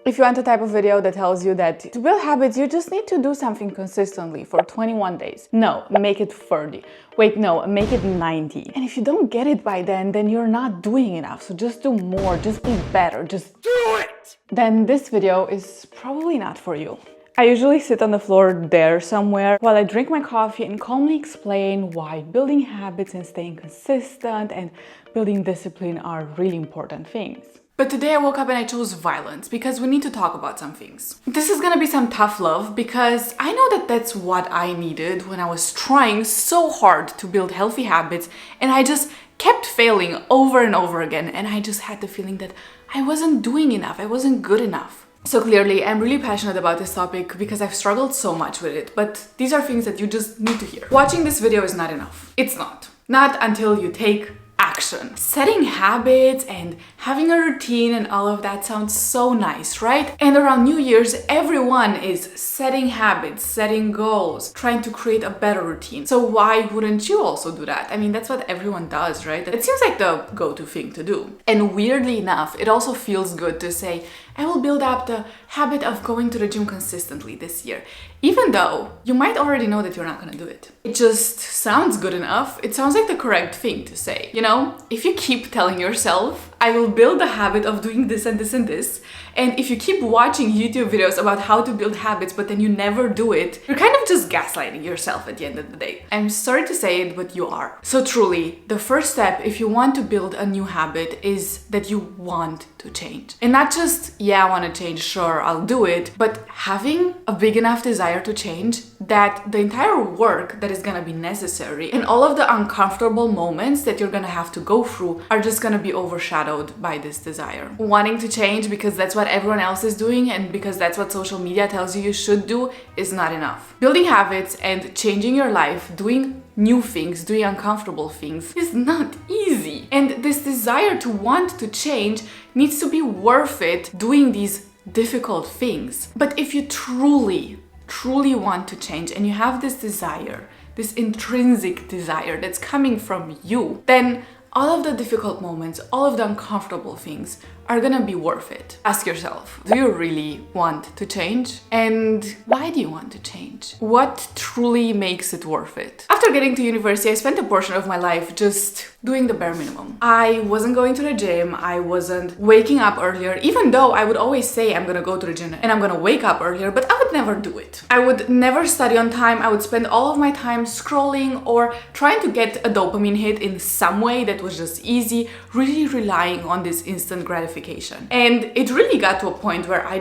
If you want a type of video that tells you that to build habits, you just need to do something consistently for 21 days. No, make it 30. Wait, no, make it 90. And if you don't get it by then you're not doing enough. So just do more, just be better, just do it. Then this video is probably not for you. I usually sit on the floor there somewhere while I drink my coffee and calmly explain why building habits and staying consistent and building discipline are really important things. But today I woke up and I chose violence because we need to talk about some things. This is gonna be some tough love because I know that that's what I needed when I was trying so hard to build healthy habits and I just kept failing over and over again, and I just had the feeling that I wasn't doing enough, I wasn't good enough. So clearly, I'm really passionate about this topic because I've struggled so much with it, but these are things that you just need to hear. Watching this video is not enough. It's not. Not until you take action. Setting habits and having a routine and all of that sounds so nice, right? And around New Year's, everyone is setting habits, setting goals, trying to create a better routine. So why wouldn't you also do that? I mean, that's what everyone does, right? It seems like the go-to thing to do. And weirdly enough, it also feels good to say, I will build up the habit of going to the gym consistently this year, even though you might already know that you're not gonna do it. It just sounds good enough. It sounds like the correct thing to say. You know, if you keep telling yourself, I will build the habit of doing this and this and this, and if you keep watching YouTube videos about how to build habits but then you never do it, you're kind of just gaslighting yourself at the end of the day. I'm sorry to say it, but you are. So truly, the first step if you want to build a new habit is that you want to change. And not just, yeah, I want to change, sure, I'll do it, but having a big enough desire to change that the entire work that is gonna be necessary and all of the uncomfortable moments that you're gonna have to go through are just gonna be overshadowed by this desire. Wanting to change because that's what everyone else is doing and because that's what social media tells you you should do is not enough. Building habits and changing your life, doing new things, doing uncomfortable things is not easy. And this desire to want to change needs to be worth it doing these difficult things. But if you truly want to change and you have this desire, this intrinsic desire that's coming from you, then all of the difficult moments, all of the uncomfortable things are gonna be worth it. Ask yourself, do you really want to change? And why do you want to change? What truly makes it worth it? After getting to university, I spent a portion of my life just doing the bare minimum. I wasn't going to the gym, I wasn't waking up earlier, even though I would always say I'm gonna go to the gym and I'm gonna wake up earlier, but I would never do it. I would never study on time, I would spend all of my time scrolling or trying to get a dopamine hit in some way that was just easy, really relying on this instant gratification. And it really got to a point where I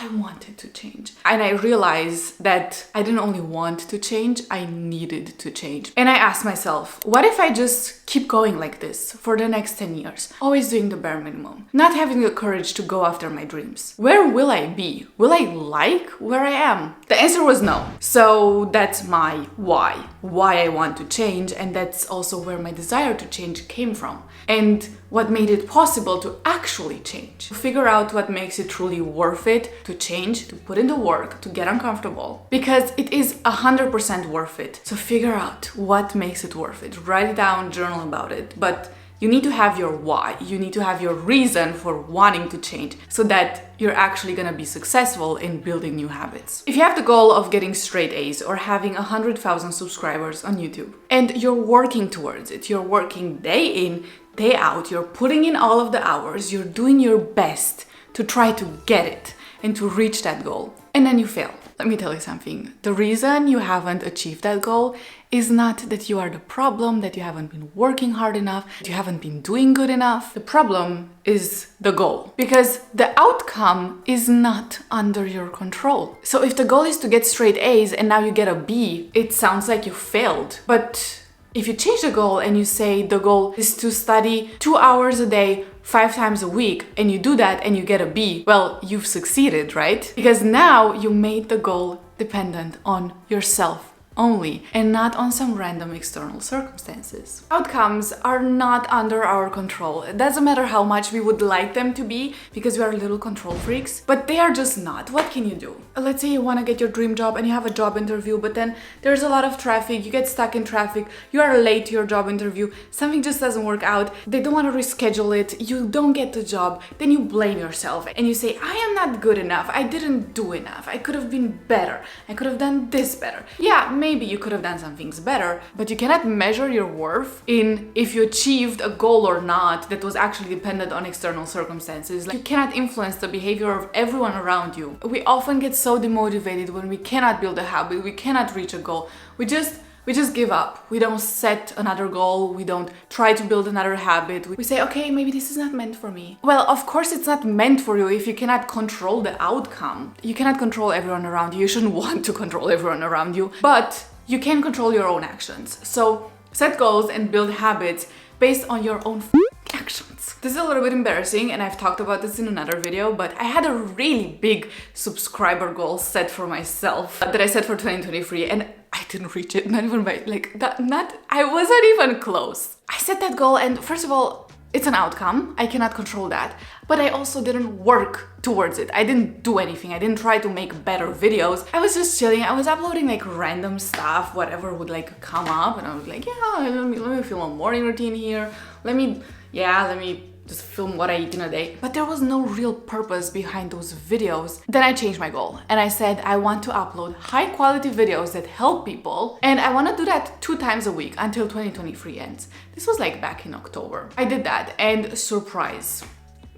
wanted to change. And I realized that I didn't only want to change, I needed to change. And I asked myself, what if I just keep going like this for the next 10 years? Always doing the bare minimum, not having the courage to go after my dreams. Where will I be? Will I like where I am? The answer was no. So that's my why I want to change, and that's also where my desire to change came from. And what made it possible to actually change. To figure out what makes it truly worth it to change, to put in the work, to get uncomfortable. Because it is 100% worth it. So figure out what makes it worth it. Write it down, journal about it. But you need to have your why. You need to have your reason for wanting to change so that you're actually gonna be successful in building new habits. If you have the goal of getting straight A's or having 100,000 subscribers on YouTube and you're working towards it, you're working day in, day out, you're putting in all of the hours, you're doing your best to try to get it and to reach that goal, and then you fail. Let me tell you something. The reason you haven't achieved that goal is not that you are the problem, that you haven't been working hard enough, that you haven't been doing good enough. The problem is the goal, because the outcome is not under your control. So if the goal is to get straight A's and now you get a B, it sounds like you failed. But if you change the goal and you say the goal is to study 2 hours a day, 5 times a week, and you do that and you get a B, well, you've succeeded, right? Because now you made the goal dependent on yourself only, and not on some random external circumstances. Outcomes are not under our control. It doesn't matter how much we would like them to be, because we are little control freaks, but they are just not. What can you do? Let's say you want to get your dream job and you have a job interview, but then there's a lot of traffic, you get stuck in traffic, you are late to your job interview, something just doesn't work out, they don't want to reschedule it, you don't get the job, then you blame yourself and you say, I am not good enough, I didn't do enough, I could have been better, I could have done this better. Yeah, maybe you could have done some things better, but you cannot measure your worth in if you achieved a goal or not that was actually dependent on external circumstances. Like, you cannot influence the behavior of everyone around you. We often get so demotivated when we cannot build a habit, we cannot reach a goal. We just give up. We don't set another goal. We don't try to build another habit. We say, okay, maybe this is not meant for me. Well, of course it's not meant for you if you cannot control the outcome. You cannot control everyone around you. You shouldn't want to control everyone around you, but you can control your own actions. So set goals and build habits based on your own actions. This is a little bit embarrassing, and I've talked about this in another video, but I had a really big subscriber goal set for myself that I set for 2023, and I didn't reach it, not even by I wasn't even close. I set that goal, and first of all, it's an outcome. I cannot control that, but I also didn't work towards it. I didn't do anything. I didn't try to make better videos. I was just chilling. I was uploading like random stuff, whatever would like come up, and I was like, yeah, let me film a morning routine here. Let me just film what I eat in a day. But there was no real purpose behind those videos. Then I changed my goal and I said I want to upload high quality videos that help people, and I want to do that 2 times a week until 2023 ends. This was like back in October. I did that, and surprise,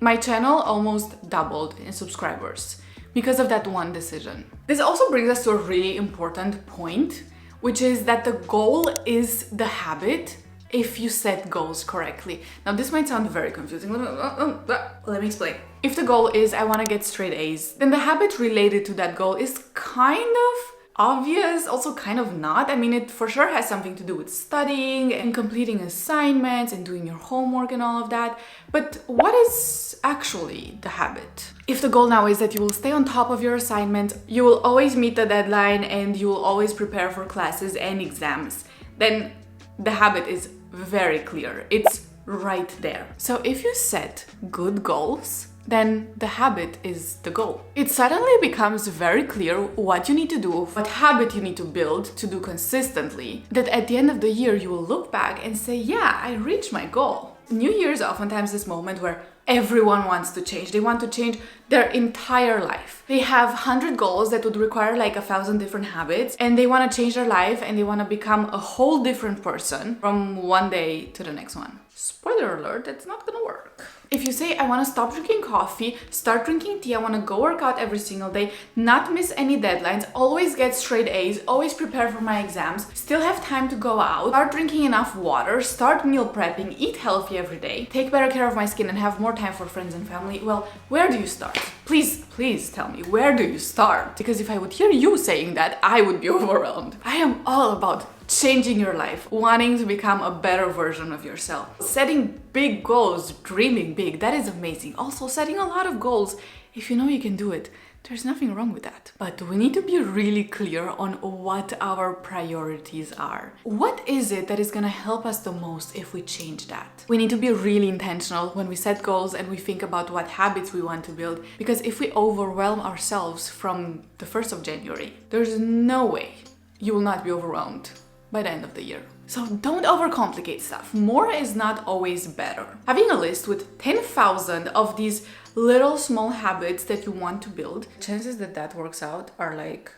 my channel almost doubled in subscribers because of that one decision. This also brings us to a really important point, which is that the goal is the habit if you set goals correctly. Now, this might sound very confusing. Let me explain. If the goal is I want to get straight A's, then the habit related to that goal is kind of obvious, also kind of not. I mean, it for sure has something to do with studying and completing assignments and doing your homework and all of that. But what is actually the habit? If the goal now is that you will stay on top of your assignment, you will always meet the deadline, and you will always prepare for classes and exams, then the habit is very clear. It's right there. So if you set good goals, then the habit is the goal. It suddenly becomes very clear what you need to do, what habit you need to build to do consistently, that at the end of the year you will look back and say, yeah, I reached my goal. New Year is oftentimes this moment where everyone wants to change. They want to change their entire life. They have 100 goals that would require like 1,000 different habits, and they want to change their life, and they want to become a whole different person from one day to the next one. Spoiler alert, that's not gonna work. If you say, I want to stop drinking coffee, start drinking tea, I want to go work out every single day, not miss any deadlines, always get straight A's, always prepare for my exams, still have time to go out, start drinking enough water, start meal prepping, eat healthy every day, take better care of my skin, and have more time for friends and family, well, where do you start? Please tell me, where do you start? Because if I would hear you saying that, I would be overwhelmed. I am all about changing your life, wanting to become a better version of yourself. Setting big goals, dreaming big, that is amazing. Also, setting a lot of goals, if you know you can do it, there's nothing wrong with that. But we need to be really clear on what our priorities are. What is it that is gonna help us the most if we change that? We need to be really intentional when we set goals and we think about what habits we want to build, because if we overwhelm ourselves from the 1st of January, there's no way you will not be overwhelmed by the end of the year. So don't overcomplicate stuff. More is not always better. Having a list with 10,000 of these little small habits that you want to build, chances that that works out are like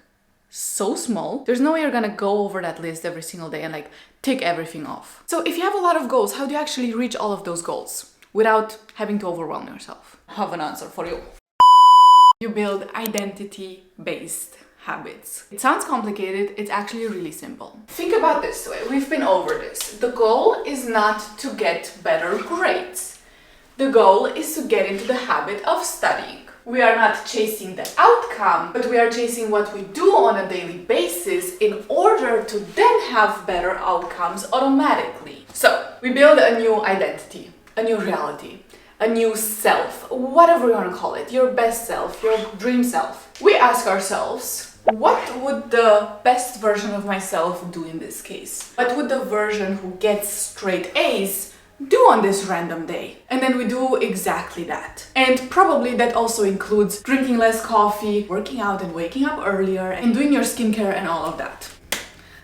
so small. There's no way you're gonna go over that list every single day and like tick everything off. So if you have a lot of goals, how do you actually reach all of those goals without having to overwhelm yourself? I have an answer for you. You build identity-based habits. It sounds complicated, it's actually really simple. Think about this way, we've been over this. The goal is not to get better grades. The goal is to get into the habit of studying. We are not chasing the outcome, but we are chasing what we do on a daily basis in order to then have better outcomes automatically. So, we build a new identity, a new reality. a new self, whatever you want to call it, your best self, your dream self, we ask ourselves, what would the best version of myself do in this case? What would the version who gets straight A's do on this random day? And then we do exactly that. And probably that also includes drinking less coffee, working out and waking up earlier, and doing your skincare and all of that.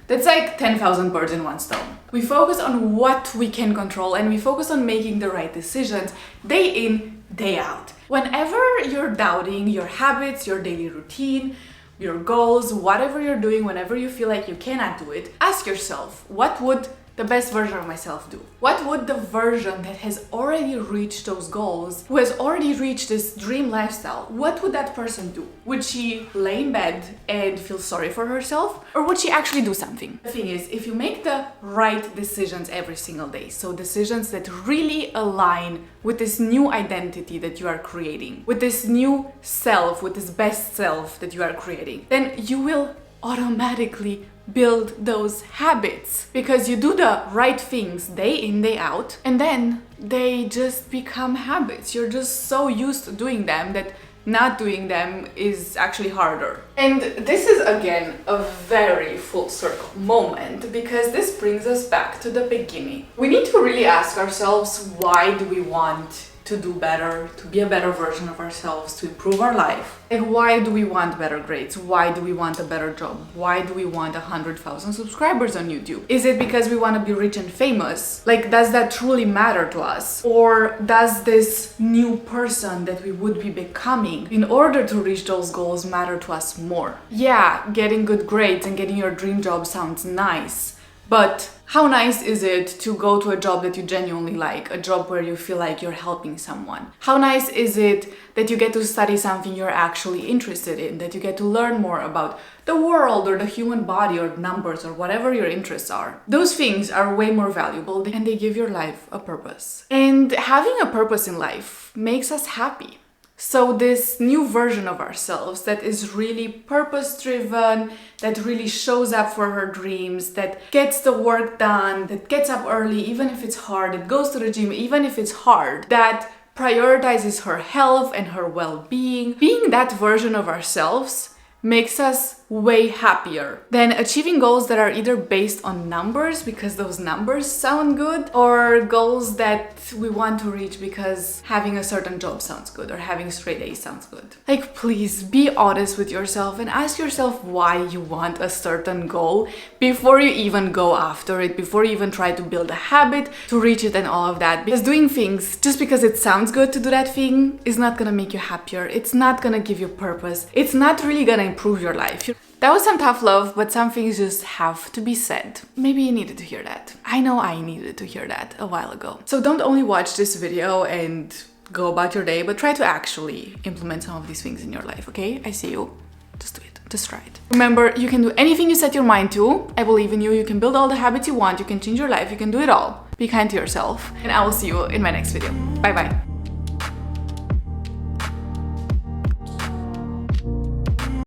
That's like 10,000 birds in one stone. We focus on what we can control and we focus on making the right decisions day in, day out. Whenever you're doubting your habits, your daily routine, your goals, whatever you're doing, whenever you feel like you cannot do it, ask yourself, what would the best version of myself do? What would the version that has already reached those goals, who has already reached this dream lifestyle, what would that person do? Would she lay in bed and feel sorry for herself? Or would she actually do something? The thing is, if you make the right decisions every single day, so decisions that really align with this new identity that you are creating, with this new self, with this best self that you are creating, then you will automatically build those habits because you do the right things day in, day out, and then they just become habits. You're just so used to doing them that not doing them is actually harder. And this is again a very full circle moment because this brings us back to the beginning. We need to really ask ourselves, why do we want to do better, to be a better version of ourselves, to improve our life? Like, why do we want better grades? Why do we want a better job? Why do we want 100,000 subscribers on YouTube? Is it because we want to be rich and famous? Like, does that truly matter to us? Or does this new person that we would be becoming in order to reach those goals matter to us more? Yeah, getting good grades and getting your dream job sounds nice, but how nice is it to go to a job that you genuinely like, a job where you feel like you're helping someone? How nice is it that you get to study something you're actually interested in, that you get to learn more about the world or the human body or numbers or whatever your interests are? Those things are way more valuable and they give your life a purpose. And having a purpose in life makes us happy. So this new version of ourselves that is really purpose-driven, that really shows up for her dreams, that gets the work done, that gets up early even if it's hard, that goes to the gym even if it's hard, that prioritizes her health and her well-being, being that version of ourselves makes us way happier than achieving goals that are either based on numbers because those numbers sound good, or goals that we want to reach because having a certain job sounds good or having straight A's sounds good. Like, please be honest with yourself and ask yourself why you want a certain goal before you even go after it, before you even try to build a habit to reach it and all of that. Because doing things just because it sounds good to do that thing is not gonna make you happier. It's not gonna give you purpose. It's not really gonna improve your life. That was some tough love, but some things just have to be said. Maybe you needed to hear that. I know I needed to hear that a while ago. So don't only watch this video and go about your day, but try to actually implement some of these things in your life, okay? I see you. Just do it. Just try it. Remember, you can do anything you set your mind to. I believe in you. You can build all the habits you want. You can change your life. You can do it all. Be kind to yourself. And I will see you in my next video. Bye bye.